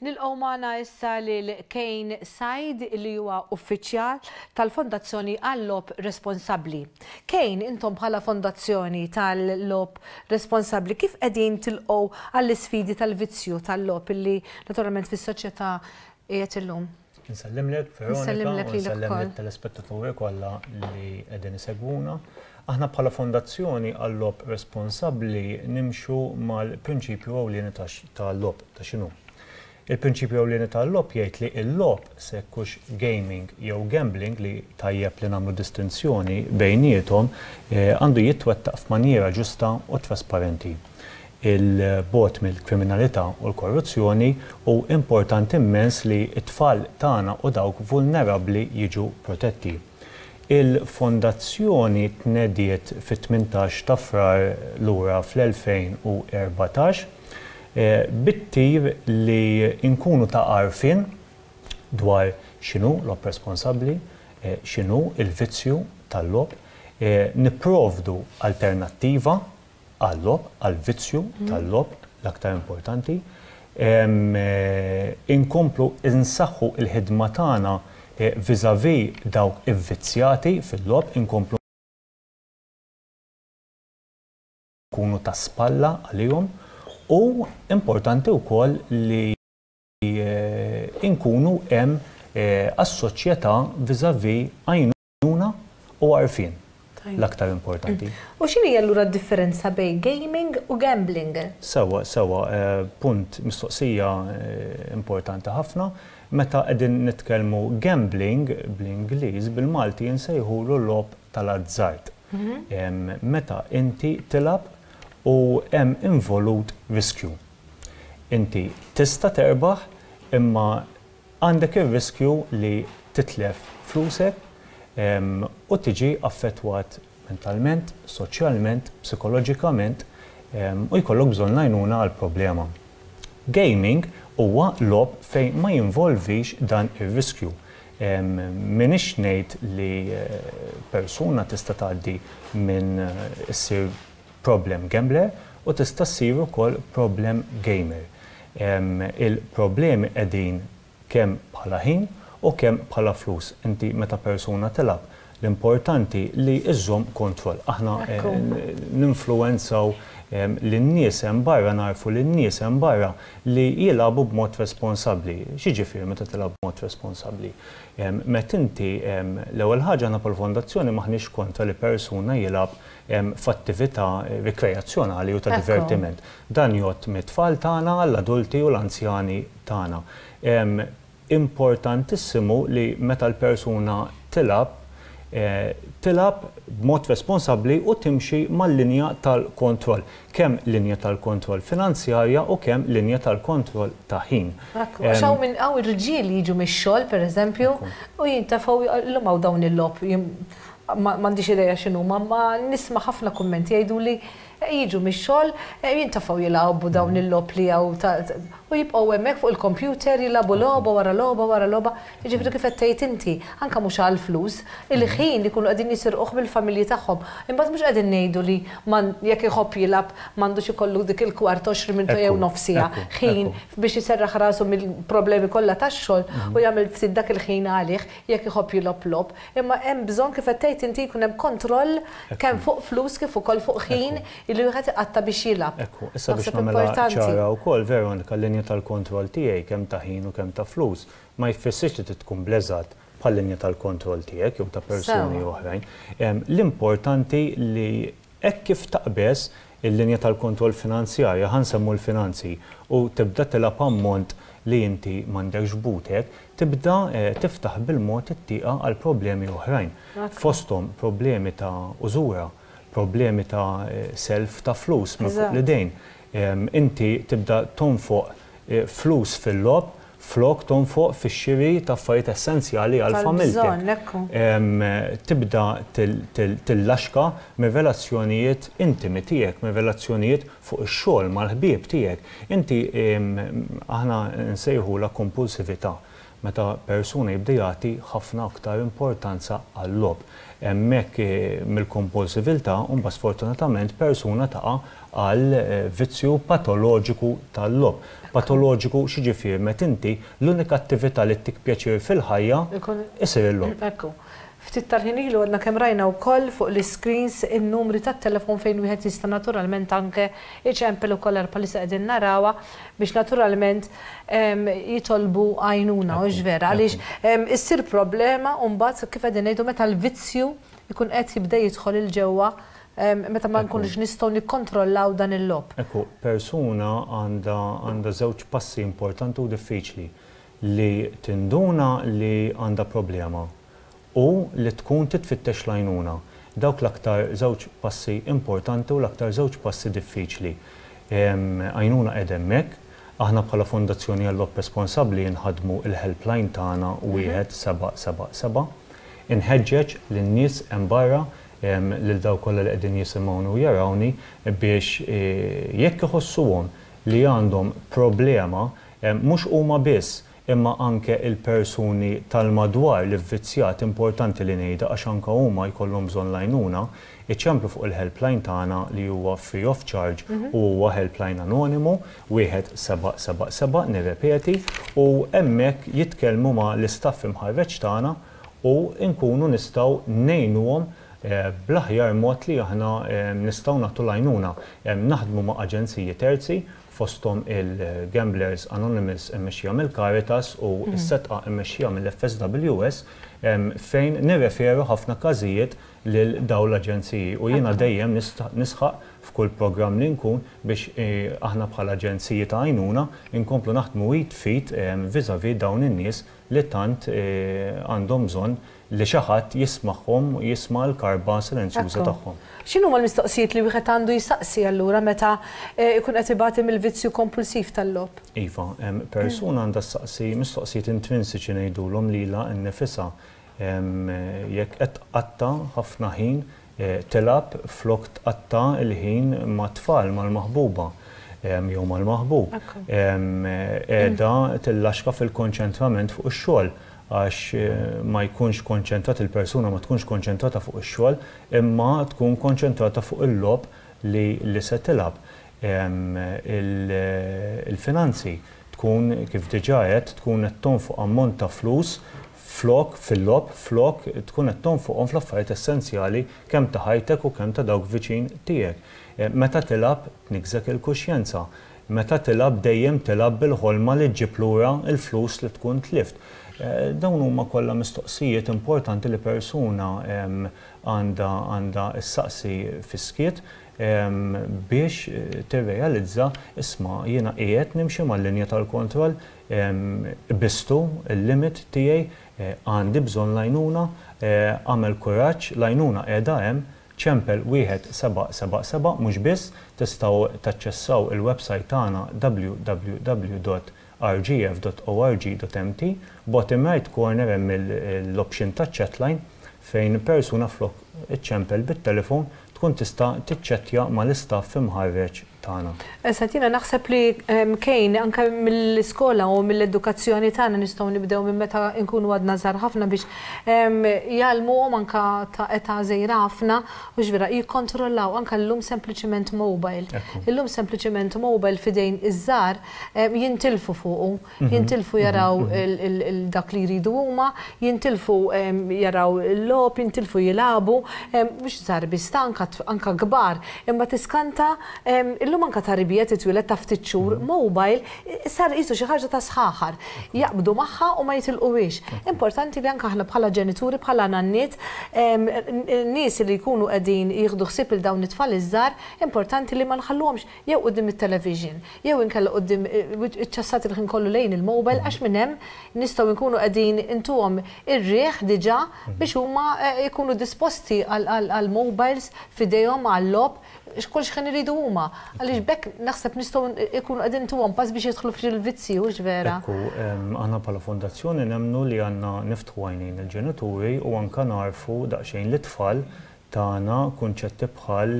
Nilqgħu magħna issa lil Kane Said li huwa uffiċjal tal-Fondazzjoni għall-Lob Responsabbli. Kane, intom bħala Fondazzjoni tal-Lob Responsabbli kif qegħdin tilqgħu għall-isfidi tal-vizzju tal-lob illi naturalment fis-soċjetà qiegħed illum? Nsellimlek Veronika u nsellimlek telespettaturi kollha li qegħdin isegwuna. Aħna bħala Fondazzjoni għall-Lob Responsabbli nimxu mal-prinċipju ewlieni tal-lob ta' x'inhu. Il-prinċipju ewlieni tal-lob jgħid li l-lob se jkunx gaming jew gambling li tajjeb li nagħmlu distinzjoni bejniethom għandu jittwettaq f'maniera ġusta u trasparenti. Il-bogħod mill-kriminalità u l-korruzzjoni u importanti immens li t-tfal tagħna u dawk vulnerabbli jiġu protetti. Il-Fondazzjoni tnediet fit-18 ta' frar lura fl-2014 bit-tir li nkunu ta' għarfien dwar x'inhu lob responsabbli, x'inhu il-vizzju tal-lob, nipprovdu alternattiva għall-lob, għall-vizzju tal-lob l-aktar importanti, inkomplu insaħħu il-ħidma tagħna vis-à-vis dawk il-vizzjati fil-lob, inkomplu nkunu ta' spalla għalihom. U importanti wkoll li inkunu hemm għas-soċjetà vis-à-vis għajnuna u għarfien l-aktar importanti. U x'inhi allura d-differenza bejn gaming u gambling? Sewa, punt mistoqsija importanti ħafna. Meta qegħdin nitkellmu gambling bl-Ingliż bil-Malti nsejħulu l-lob tal-azzard. Meta inti tilab u hemm involut riskju. Inti tista' terbaħ imma għandek ir-riskju li titlef flusek u tiġi affettwat mentalment, soċjalment, psikoloġikament u jkollok bżonn għajnuna għall-problema. Gaming huwa lob fejn ma jinvolvix dan ir-riskju. Minix ngħid li persuna tista' tgħaddi minn issir problem gambler u tista' ssir ukoll problem gamer. Il-problemi qegħdin kemm bħala ħin u kemm bħala flus. Inti meta persuna tilab l-importanti li iżżomm kontroll. Aħna ninfluwenzaw lin-nies hemm barra, narfu lin-nies hemm barra li jilagħbu b'mod responsabbli. X'jiġifieri meta tilab b'mod responsabbli? Meta inti l-ewwel ħaġa aħna bħall-Fondazzjoni maħniex kontra li persuna jilab f'attività rikreazzjonali u ta' divertiment. Dan jgħod mit-tfal tagħna għall-adulti u l-anzjani tagħna. Importantissimu li meta l-persuna tilab b'mod responsabbli u timxi mal-linja tal-kontroll. Kemm linja tal-kontroll finanzjarja u kemm linja tal-kontroll ta' ħin. Xaw minn hawn ir-riġiel jiġu mix-xogħol pereżempju u jintafgħu illum hawn dawn il-lob. M'għandix idea x'inhu, ma nisma' ħafna kummenti jgħiduli jiġu mix-xogħol jintafgħu jilagħbu dawn il-lob li hawn u jibqgħu hemmhekk fuq il-kompjuter jilagħbu logħba wara logħba wara logħba. Jiġifieri kif qed tgħid inti, anke mhux għall flus, il-ħin li jkunu qegħdin jisirquh bil-familji tagħhom. Imbagħad mhux qegħdin ngħidu li jekk iħobb jilab m'għandux ikollu dik il-kwart 20 minuta jew nofsija ħin biex iserraħ rasu mill-problemi kollha tax-xogħol u jagħmel ftit dak il-ħin għalih jekk iħobb jilob lob. Imma hemm bżonn kif qed tgħid inti jkun hemm kontroll kemm fuq flus kif ukoll fuq ħin li wieħed iqatta biex jilab. Issa biex nagħmilha ċara wkoll Veronika l-linja tal-kontroll tiegħi kemm ta' ħin u kemm ta' flus ma jfissirx li tkun bleżat bħal-linja tal-kontroll tiegħek jew ta' persuni oħrajn. L-importanti li hekk kif taqbes il-linja tal-kontroll finanzjarja ħansemmu l-finanzi u tibda tilab ammont li inti m'għandekx butek, tibda tiftaħ bil-mod it-tieqa għal problemi oħrajn. Fosthom problemi ta' użura, problemi ta' self ta' flus minn fuq l-idejn. Inti tibda tonfoq flus fil-lob, flok tonfoq fix-xiri ta' affarijiet essenzjali għal familtek. Tibda tillaxka minn relazzjonijiet intimi tiegħek, minn relazzjonijiet fuq ix-xogħol mal-ħbieb tiegħek. Inti aħna nsejħula kompulsività. meta persuna jibda jagħti ħafna aktar importanza għall-lob. Hemmhekk mill-kompulsività mbagħad sfortunatament persuna taqa' għal vizzju patoloġiku tal-lob. Patoloġiku x'jiġifier meta inti l-unika attività li tik pjaċir fil-ħajja isir il-lob. Ftit tal-ħin ilu għadna kemm rajna wkoll fuq l-screens in-numri tat-telefon fejn wieħed jista' naturalment anke iċempel ukoll palissa qegħdin narawha biex naturalment jitolbu għajnuna u ġvera għaliex issir problema u mbagħad kif qegħdin ngħidu meta l-vizzju jkun qed jibda jidħol il-ġewwa meta ma nkunux nistgħu nikkontrollaw dan il-lob. Ekku, persuna għandha żewġ passi importanti u diffiċli li tinduna li għandha problema u li tkun titfittex l-għajnuna. Dawk l-aktar żewġ passi importanti u l-aktar żewġ passi diffiċli. Għajnuna qed hemmhekk, aħna bħala Fondazzjoni għall-Lob Responsabbli nħadmu il-helpline tagħna 1777. Inħeġġeġ lin-nies hemm barra lil dawk kollha li qegħdin jisimgħuni u jarawni biex jekk iħossuhom li għandhom problema mhux huma biss imma anke il-persuni tal-madwar li vvizzjat importanti li ngħidha għax anke huma jkollhom bżonn l-għajnuna, iċċemplu fuq il-helpline tagħna li huwa free of charge u huwa helpline anonimu 1777 nirrepeti u hemmhekk jitkellmu ma' l-istaff imħarreġ tagħna u nkunu nistgħu ngħinuhom bl-aħjar mod li aħna nistgħu nagħtu l-għajnuna. Naħdmu ma' aġenziji terzi fosthom il-Gamblers Anonymous immexxija mill-Caritas u s-setqa immexxija mill-FSWS fejn nirreferu ħafna każijiet lil dawn l-aġenziji u jiena dejjem nisħaq f'kull programm li nkun biex aħna bħala aġenziji ta' għajnuna inkomplu naħdmu fit viżavi dawn in-nies li tant għandhom bżonn li xi ħadd jismagħhom jisma' l-karba silenzjuża tagħhom. X'inhu huma l-mistoqsijiet li wieħed għandu jistaqsi allura meta jkun qed ibati mill-vizzju kompulsiv tal-lob? Iva, persuna għandha staqsi mistoqsijiet intrinsiċi ngħidulhom lilha nnifisha jekk qed tqatta ħafna ħin tilab flok tqatta l-ħin ma' tfal mal-maħbuba jew mal-maħbub. Qiegħda tillaxka fil-konċentrament fuq ix-xogħol għax ma jkunx konċentrat il-persuna ma tkunx konċentrata fuq ix-xogħol imma tkun konċentrata fuq il-lob li se tilab. Il-finanzi tkun kif diġà qed tkun qed tonfoq ammont ta' flus flok fil-lob, flok tkun qed tonfoqhom fl-affarijiet essenzjali kemm ta' ħajtek u kemm ta' dawk viċin tiegħek. Meta tilab tniksek il-kuxjenza, meta tilab dejjem tilab bil-ħolma li ġġib lura l-flus li tkun tlift. Dawn huma kollha mistoqsijiet importanti li persuna għandha issaqsi fiskiet biex tirrealizza isma' jiena qiegħed nimxi mal-linja tal-kontroll, bistu il-limit tiegħi għandi bżonn l-għajnuna, għamel kuraġġ l-għajnuna qiegħda hemm ċempel 1777 mhux biss tistgħu taċċessaw il-website tagħna www.rgf.org.mt bottom right corner hemm l-option ta' chatline fejn persuna flok iċċempel bit-telefon tkun tista' tiċċettja mal-istaff imħarreġ tagħna. Issa jiena naħseb li kejn anke mill-iskola u mill-edukazzjoni tagħna nistgħu nibdew minn meta nkunu għadna żgħar ħafna biex jgħallmuhom anke ta' età żgħira ħafna u ġvera jikkontrollaw anke llum sempliċement mobile. Illum sempliċement mobile f'idejn iż-żgħar jintilfu fuqu, jintilfu jaraw dak li jridu huma, jintilfu jaraw il-lob, jintilfu jilagħbu, mhux żgħar biss anke kbar, imma tiskanta illum anka tarbijiet itwilet ta' ftit xhur mobile sar qisu xi ħaġa ta' sħaħar. Jaqbdu magħha u ma jitilquwiex. Importanti li anke aħna bħala ġenituri bħala nanniet nies li jkunu qegħdin jieħdu ħsieb il dawn it-tfal iż-żgħar, importanti li ma nħalluhomx jew quddiem it-television, jew inkella quddiem iċ-ċassat il-ħin kollu lejn il-mobile għax minn hemm nistgħu nkunu qegħdin intuhom ir-riħ diġà biex huma jkunu disposti għal mobiles f'idejhom għall-lob xkull xħen iridu huma. Għaliex bekk naħseb nistgħu jkunu qegħdin tuhom pass biex jidħlu fil-vizzi u vera. Ekku, aħna bħala fondazzjoni nemmnu li għandna niftħu għajnejn il-ġenituri u anke narfu daqsxejn l-itfal tagħna kunċetti bħal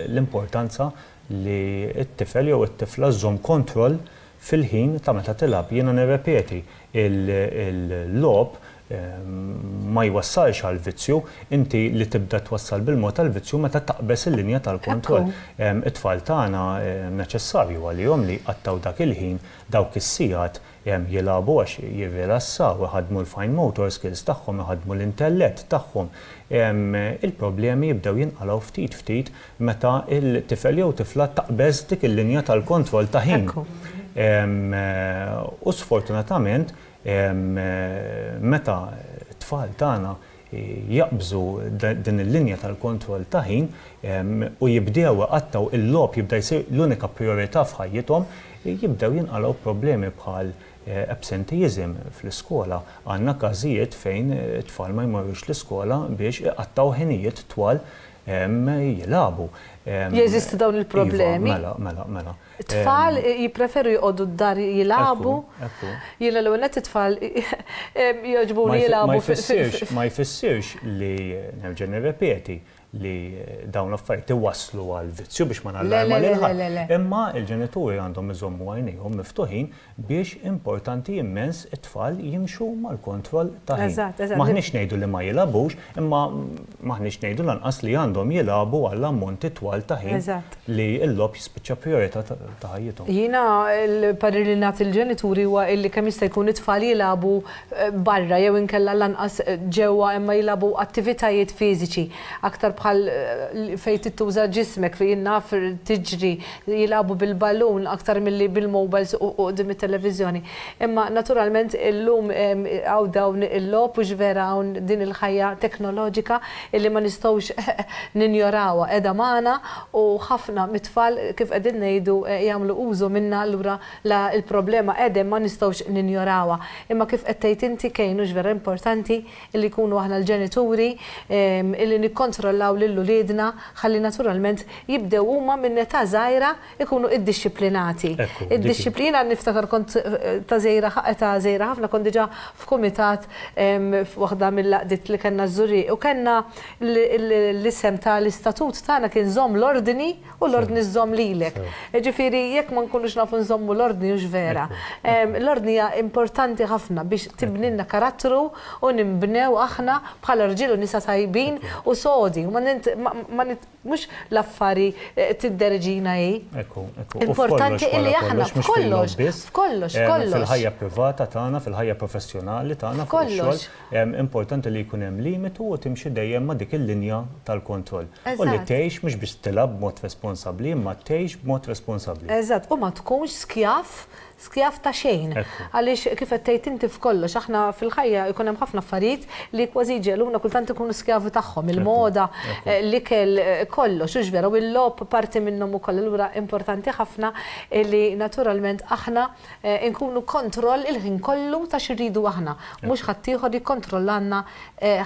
l-importanza li t-tifel jew it-tifla żżomm kontroll fil-ħin ta' meta tilab. Jiena nirrepeti il-lob ma jwassalx għal vizzju, inti li tibda twassal bil-mod għal vizzju meta taqbes il-linja tal-kontroll. It-tfal tagħna neċessarju għalihom li qattaw dak il-ħin dawk is-sigħat jilagħbu għax jirrilassaw, iħaddmu l-fine motor skills tagħhom, iħaddmu l-intellett tagħhom. Il-problemi jibdew jinqalgħu ftit ftit meta il-tifel jew tifla taqbeż dik il-linja tal-kontroll ta' ħin. U sfortunatament meta t-tfal tagħna jaqbżu din il-linja tal-kontroll ta' ħin u jibdew qattaw il-lob jibda jsir l-unika priorità f'ħajjithom, jibdew jinqalgħu problemi bħal absenteeism fl-iskola. Għandna każijiet fejn it-tfal ma jmorrux l-iskola biex iqattaw ħinijiet twal jilagħbu. Jeżistu dawn il-problemi? Mela. Tfal jipreferu jqogħdu d-dar jilagħbu. Jiena l-ewwel it-tfal jogħġbuni jilagħbu. Ma jfissirx li nerġa' nirrepeti li dawn l-affarijiet iwasslu għal vizzju biex ma nallarma lil-ħadd. Imma il-ġenituri għandhom iżommu għajnejhom miftuħin biex importanti immens it-tfal jimxu mal-kontroll ta' ħin. Maħniex ngħidu li ma jilagħbux, imma maħniex ngħidu lanqas li għandhom jilagħbu għall ammonti twal ta' ħin li l-lob jispiċċa priorità ta' ħajjithom. Jiena l-parir li nagħti il-ġenituri huwa li kemm jista' jkun it-tfal jilagħbu barra jew inkella lanqas ġewwa imma jilagħbu attivitajiet fiżiċi aktar bħal fejn tittuża ġismek fejn naf tiġri jilagħbu bil-ballun aktar milli bil-mobiles u qudiem it-televiżjoni. Imma naturalment illum hawn dawn il-lob u ġvera hawn din il-ħajja teknoloġika illi ma nistgħux ninjorawha qiegħda magħna u ħafna mit-tfal kif qegħdin ngħidu jagħmlu użu minnha allura il-problema qiegħda ma nistgħux ninjorawha. Imma kif qed tgħid inti kienu ġvera importanti illi jkunu aħna l-ġenituri illi nikkontrollaw lill-uliedna ħalli naturalment jibdew huma minn età żgħira ikunu iddixxiplinati. Id-disciplina niftakar kont ta' żgħira ħafna kont diġà f'kumitat waħda mill-laqdiet li kellna żurriq u kellna l-isem tal-istatut tagħna kien żomm l-ordni u l-ordni żomm lilek. Ġifieri jekk ma nkunux nafu nżommu l-ordni hux vera. L-ordni hija importanti ħafna biex tibnilna karattru u nimbnew aħna bħala rġiel u nisa tajbin u sodi. Mux l-affari tidderġina importanti illi aħna f'kollox. Fil-ħajja privata tagħna, fil-ħajja professjonali tagħna, fil-xogħol, importanti li jkun hemm limitu u timxi dejjem ma' dik il-linja tal-kontroll. U li tgħix mhux biex tilab b'mod responsabbli, imma tgħix b'mod responsabbli. Eżatt, u ma tkunx skjaf ta' xejn. Għaliex kif qed tgħid inti f'kollox, aħna fil-ħajja jkun hemm ħafna affarijiet li kważi ġeluna kultant ikunu skjavi tagħhom, il-moda, l-ikel, kollox, u ġvera, u l-lob parti minnhom ukoll. Allura importanti ħafna li naturalment aħna nkunu kontroll il-ħin kollu ta' xirridu aħna, mhux ħadd ieħor jikkontrollanna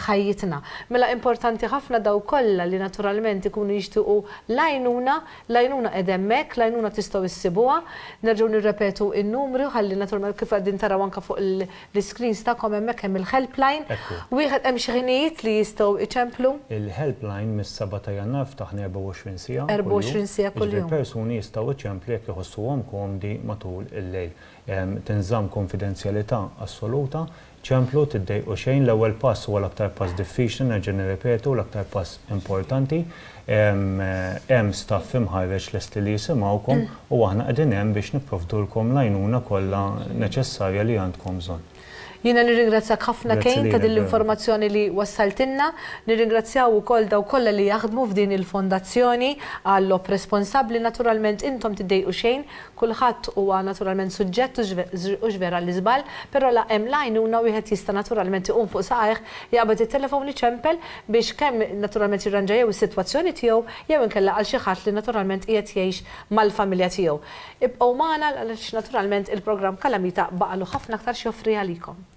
ħajjitna. Mela importanti ħafna daw kollha li naturalment ikunu jixtiequ l-għajnuna qed hemmhekk, l-għajnuna tistgħu issibuha, nerġgħu nirrepetu il-numru ħalli naturalment kif għaddin taraw anke fuq l-screens tagħkom hemmhekk hemm il-helpline. Wieħed hemm xi ħinijiet li jistgħu iċemplu. Il-helpline mis-7 ta' Jannar ftaħna 24 siegħa. 24 siegħa kuljum. Il-persuni jistgħu iċemplu jekk iħossuhom komdi matul il-lejl. Tinżamm konfidenzjalità assoluta, ċemplu tiddejqu xejn, l-ewwel pass huwa l-aktar pass diffiċli nerġa' nirripetu, l-aktar pass importanti. Hemm staff imħarreġ lesti li jisimgħukom u aħna qegħdin hemm biex nipprovdulkom l-għajnuna kollha neċessarja li għandkom bżonn. Jiena nirringrazzjak ħafna Kejn ta' din l-informazzjoni li wassaltilna, nirringrazzjaw ukoll daw kollha li jaħdmu f'din il-fondazzjoni għall-lob responsabbli. Naturalment intom tiddejqu xejn, kulħadd huwa naturalment suġġett u ġvera l-iżbal, però la hemm l-għajnuna wieħed jista' naturalment iqum fuq saqajh jaqbad it-telefon iċempel biex kemm naturalment jirranġa jew is-sitwazzjoni tiegħu jew inkella għal xi ħadd li naturalment qiegħed jgħix mal-familja tiegħu. Ibqgħu magħna għaliex naturalment il-programm Kalamita baqalu ħafna aktar xi joffri għalikom.